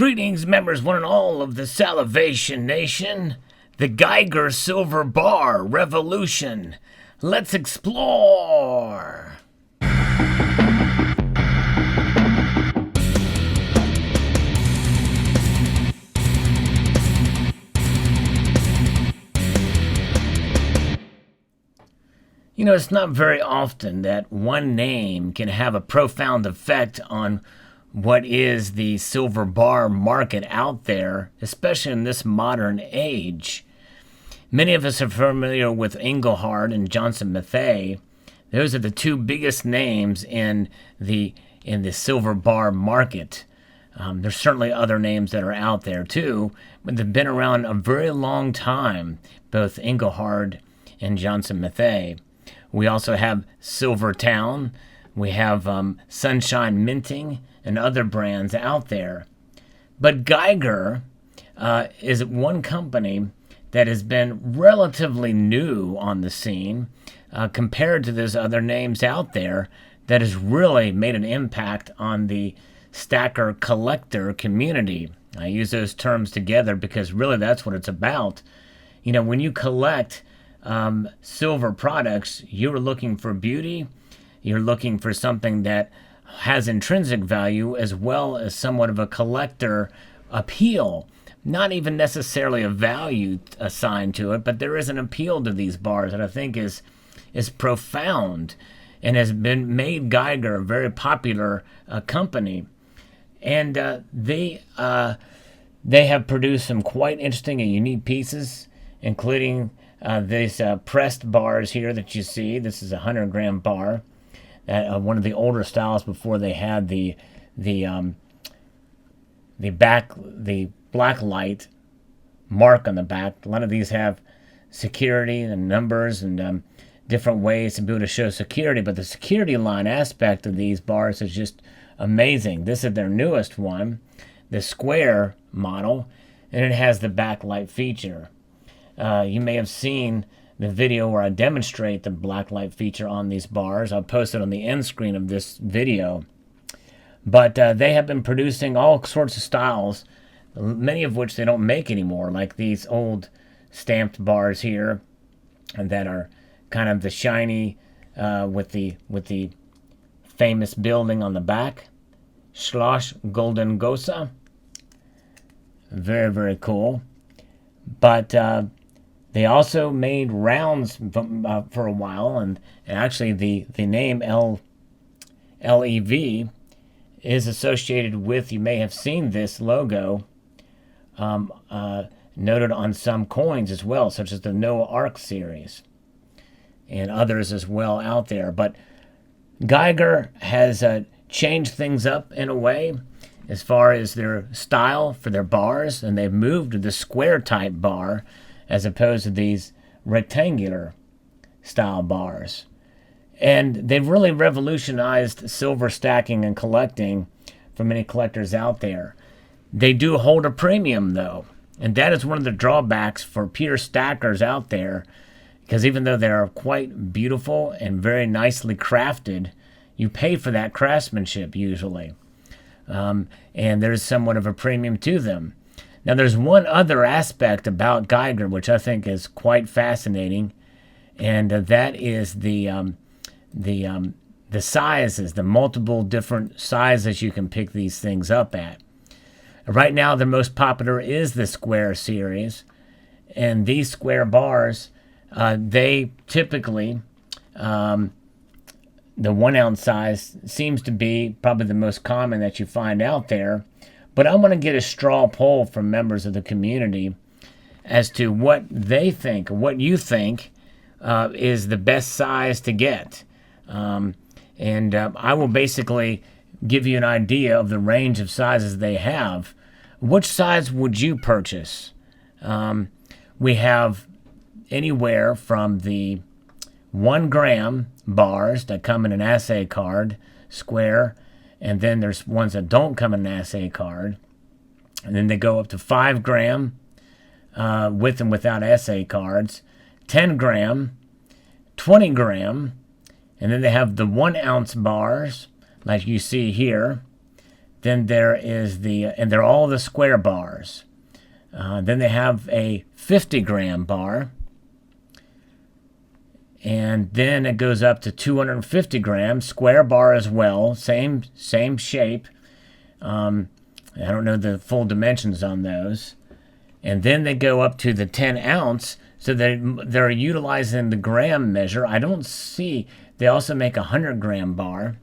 Greetings, members, one and all of the Salivation Nation. The Geiger Silver Bar Revolution. Let's explore. You know, it's not very often that one name can have a profound effect on what is the silver bar market out there, especially in this modern age. Many of us are familiar with Engelhard and Johnson Matthey. Those are the two biggest names in the silver bar market. There's certainly other names that are out there too, but they've been around a very long time, both Engelhard and Johnson Matthey. We also have Silvertown. We have Sunshine Minting and other brands out there. But Geiger is one company that has been relatively new on the scene compared to those other names out there that has really made an impact on the stacker collector community. I use those terms together because really that's what it's about. You know, when you collect silver products, you're looking for beauty, you're looking for something that has intrinsic value as well as somewhat of a collector appeal. Not even necessarily a value assigned to it, but there is an appeal to these bars that I think is profound and has been made Geiger a very popular company. And they have produced some quite interesting and unique pieces, including these pressed bars here that you see. This is a 100-gram bar. One of the older styles before they had the black light mark on the back. A lot of these have security and numbers and different ways to be able to show security, but the security line aspect of these bars is just amazing. This is their newest one, the square model, and it has the backlight feature. You may have seen the video where I demonstrate the blacklight feature on these bars. I'll post it on the end screen of this video. But they have been producing all sorts of styles, many of which they don't make anymore, like these old stamped bars here that are kind of the shiny with the famous building on the back, Schloss Golden Gosa. Very, very cool. But they also made rounds for a while, and actually the name LEV is associated with, you may have seen this logo noted on some coins as well, such as the Noah Ark series and others as well out there. But Geiger has changed things up in a way as far as their style for their bars, and they've moved to the square type bar as opposed to these rectangular style bars. And they've really revolutionized silver stacking and collecting for many collectors out there. They do hold a premium though, and that is one of the drawbacks for pure stackers out there, because even though they are quite beautiful and very nicely crafted, you pay for that craftsmanship usually. And there's somewhat of a premium to them. Now, there's one other aspect about Geiger which I think is quite fascinating, and that is the sizes, the multiple different sizes you can pick these things up at. Right now, the most popular is the Square series, and these square bars, they typically, the 1 ounce size seems to be probably the most common that you find out there. But I want to get a straw poll from members of the community as to what they think, what you think is the best size to get. And I will basically give you an idea of the range of sizes they have. Which size would you purchase? We have anywhere from the 1 gram bars that come in an assay card, square, and then there's ones that don't come in an assay card. And then they go up to 5 gram with and without assay cards, 10 gram, 20 gram, and then they have the 1 ounce bars, like you see here, Then there is and they're all the square bars. Then they have a 50-gram bar. And then it goes up to 250 grams, square bar as well, same shape. I don't know the full dimensions on those. And then they go up to the 10 ounce, so they're utilizing the gram measure. I don't see, they also make a 100-gram bar.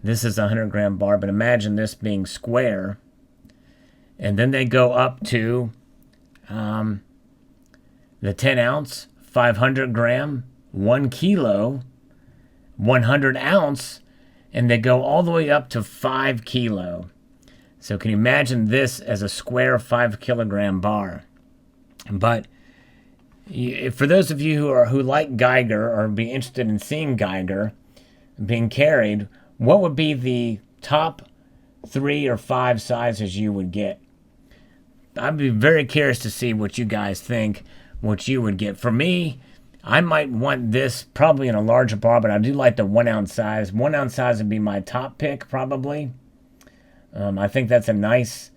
This is a 100-gram bar, but imagine this being square. And then they go up to the 10 ounce, 500 gram, 1 kilo, 100 ounce, and they go all the way up to 5 kilo. So can you imagine this as a square 5 kilogram bar? But for those of you who like Geiger or be interested in seeing Geiger being carried, what would be the top 3 or 5 sizes you would get? I'd be very curious to see what you guys think, what you would get. For me, I might want this probably in a larger bar, but I do like the 1 ounce size. 1 ounce size would be my top pick, probably. I think that's a nice,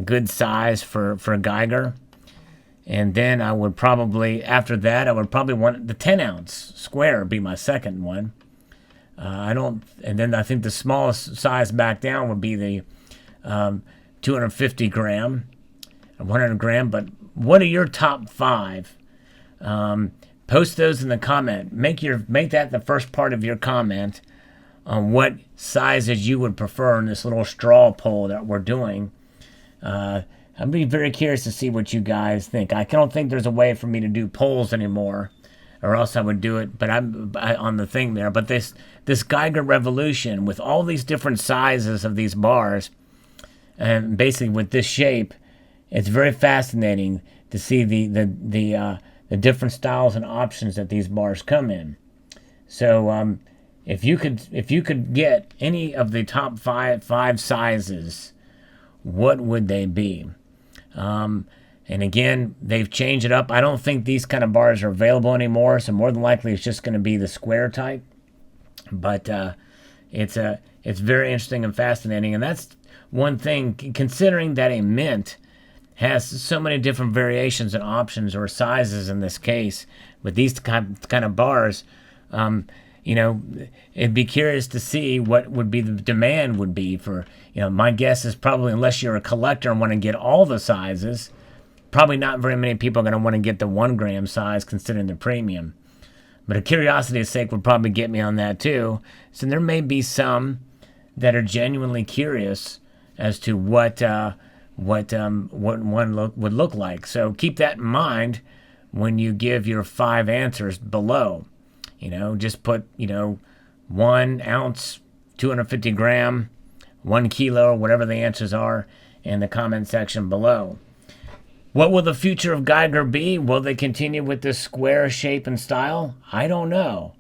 good size for Geiger. And then I would probably, after that, I would probably want the 10 ounce square be my second one. And then I think the smallest size back down would be the 250 gram, 100 gram. But what are your top 5? Post those in the comment. Make that the first part of your comment on what sizes you would prefer in this little straw poll that we're doing. I'd be very curious to see what you guys think. I don't think there's a way for me to do polls anymore, or else I would do it. But I'm on the thing there. But this Geiger revolution with all these different sizes of these bars, and basically with this shape, it's very fascinating to see the different styles and options that these bars come in. So if you could get any of the top five sizes, what would they be? And again, they've changed it up. I don't think these kind of bars are available anymore, so more than likely it's just going to be the square type. But it's very interesting and fascinating, and that's one thing, considering that a mint has so many different variations and options or sizes in this case with these kind of bars. It'd be curious to see what would be the demand would be for, my guess is probably, unless you're a collector and want to get all the sizes, probably not very many people are going to want to get the 1 gram size considering the premium. But a curiosity's sake would probably get me on that too. So there may be some that are genuinely curious as to what one would look like. So keep that in mind when you give your 5 answers below. Just put, 1 ounce, 250 gram, 1 kilo, whatever the answers are in the comment section below. What will the future of Geiger be? Will they continue with this square shape and style? I don't know.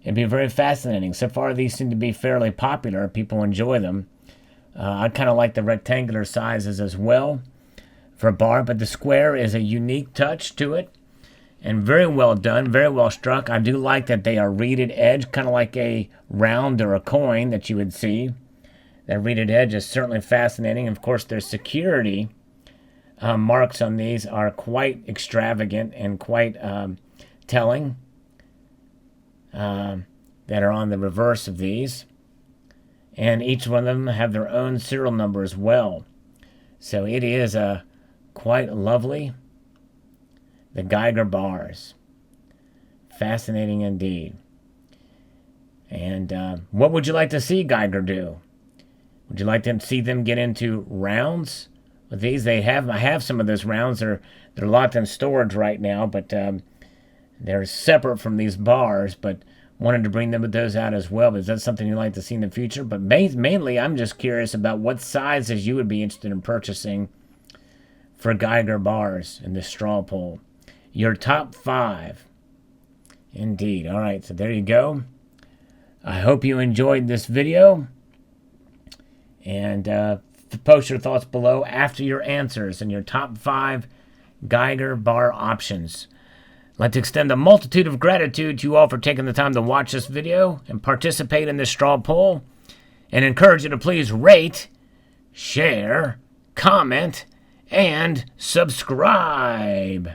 It'd be very fascinating. So far, these seem to be fairly popular. People enjoy them. I kind of like the rectangular sizes as well for a bar, but the square is a unique touch to it and very well done, very well struck. I do like that they are reeded edge, kind of like a round or a coin that you would see. That reeded edge is certainly fascinating. Of course, their security marks on these are quite extravagant and quite telling, that are on the reverse of these. And each one of them have their own serial number as well. So it is quite lovely. The Geiger bars. Fascinating indeed. And what would you like to see Geiger do? Would you like to see them get into rounds with these? I have some of those rounds. They're locked in storage right now, but they're separate from these bars, but wanted to bring those out as well. But is that something you'd like to see in the future? But mainly, I'm just curious about what sizes you would be interested in purchasing for Geiger bars in this straw poll. Your top 5. Indeed. All right, so there you go. I hope you enjoyed this video. And post your thoughts below after your answers and your top 5 Geiger bar options. I'd like to extend a multitude of gratitude to you all for taking the time to watch this video and participate in this straw poll, and encourage you to please rate share, comment, and subscribe.